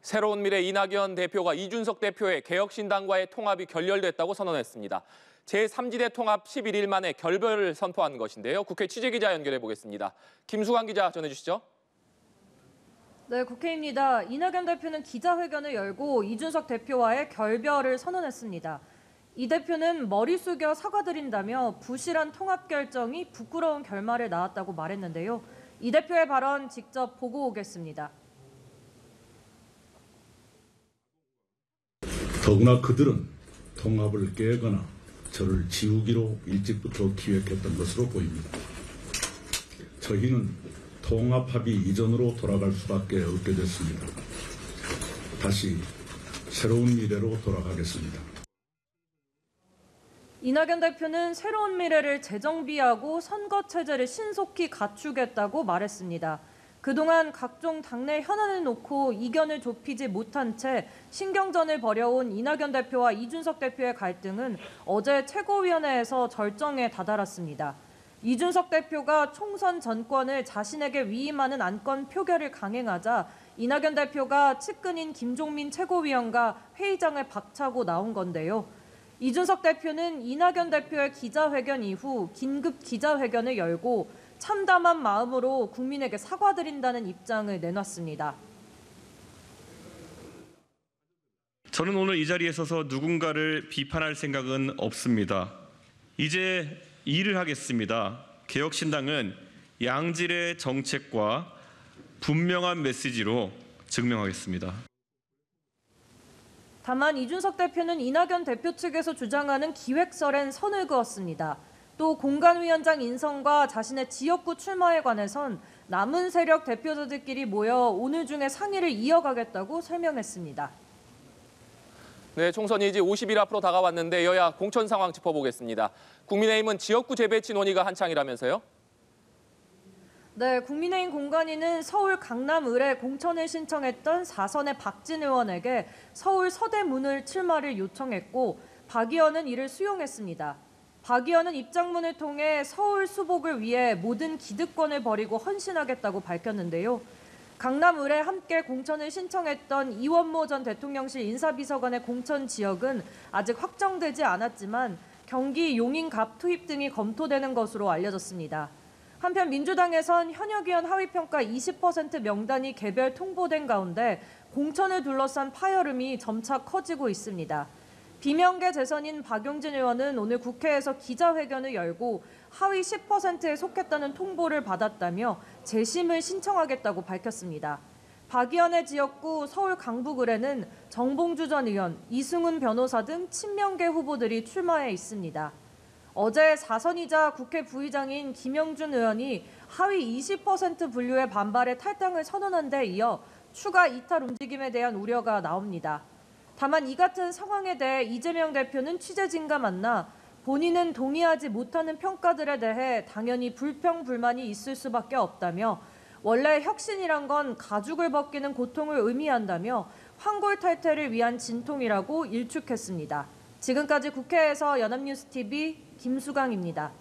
새로운미래 이낙연 대표가 이준석 대표의 개혁신당과의 통합이 결렬됐다고 선언했습니다. 제3지대 통합 11일 만에 결별을 선포한 것인데요. 국회 취재기자 연결해 보겠습니다. 김수광 기자 전해주시죠. 네, 국회입니다. 이낙연 대표는 기자회견을 열고 이준석 대표와의 결별을 선언했습니다. 이 대표는 머리 숙여 사과드린다며 부실한 통합 결정이 부끄러운 결말을 낳았다고 말했는데요. 이 대표의 발언 직접 보고 오겠습니다. 더구나 그들은 통합을 깨거나 저를 지우기로 일찍부터 기획했던 것으로 보입니다. 저희는 통합 합의 이전으로 돌아갈 수밖에 없게 됐습니다. 다시 새로운 미래로 돌아가겠습니다. 이낙연 대표는 새로운 미래를 재정비하고 선거 체제를 신속히 갖추겠다고 말했습니다. 그동안 각종 당내 현안을 놓고 이견을 좁히지 못한 채 신경전을 벌여온 이낙연 대표와 이준석 대표의 갈등은 어제 최고위원회에서 절정에 다다랐습니다. 이준석 대표가 총선 전권을 자신에게 위임하는 안건 표결을 강행하자 이낙연 대표가 측근인 김종민 최고위원과 회의장을 박차고 나온 건데요. 이준석 대표는 이낙연 대표의 기자회견 이후 긴급 기자회견을 열고 참담한 마음으로 국민에게 사과드린다는 입장을 내놨습니다. 저는 오늘 이 자리에 서서 누군가를 비판할 생각은 없습니다. 이제 일을 하겠습니다. 개혁신당은 양질의 정책과 분명한 메시지로 증명하겠습니다. 다만 이준석 대표는 이낙연 대표 측에서 주장하는 기획설엔 선을 그었습니다. 또 공관위원장 인선과 자신의 지역구 출마에 관해선 남은 세력 대표자들끼리 모여 오늘 중에 상의를 이어가겠다고 설명했습니다. 네, 총선이 이제 50일 앞으로 다가왔는데 여야 공천 상황 짚어보겠습니다. 국민의힘은 지역구 재배치 논의가 한창이라면서요? 네, 국민의힘 공관위는 서울 강남 을에 공천을 신청했던 4선의 박진 의원에게 서울 서대문을 출마를 요청했고 박 의원은 이를 수용했습니다. 박 의원은 입장문을 통해 서울 수복을 위해 모든 기득권을 버리고 헌신하겠다고 밝혔는데요. 강남 을에 함께 공천을 신청했던 이원모 전 대통령실 인사비서관의 공천 지역은 아직 확정되지 않았지만 경기 용인갑 투입 등이 검토되는 것으로 알려졌습니다. 한편 민주당에선 현역 의원 하위평가 20% 명단이 개별 통보된 가운데 공천을 둘러싼 파열음이 점차 커지고 있습니다. 비명계 재선인 박용진 의원은 오늘 국회에서 기자회견을 열고 하위 10%에 속했다는 통보를 받았다며 재심을 신청하겠다고 밝혔습니다. 박 의원의 지역구 서울 강북을에는 정봉주 전 의원, 이승훈 변호사 등 친명계 후보들이 출마해 있습니다. 어제 4선이자 국회 부의장인 김영준 의원이 하위 20% 분류의 반발에 탈당을 선언한 데 이어 추가 이탈 움직임에 대한 우려가 나옵니다. 다만 이 같은 상황에 대해 이재명 대표는 취재진과 만나 본인은 동의하지 못하는 평가들에 대해 당연히 불평, 불만이 있을 수밖에 없다며 원래 혁신이란 건 가죽을 벗기는 고통을 의미한다며 황골탈퇴를 위한 진통이라고 일축했습니다. 지금까지 국회에서 연합뉴스TV 김수강입니다.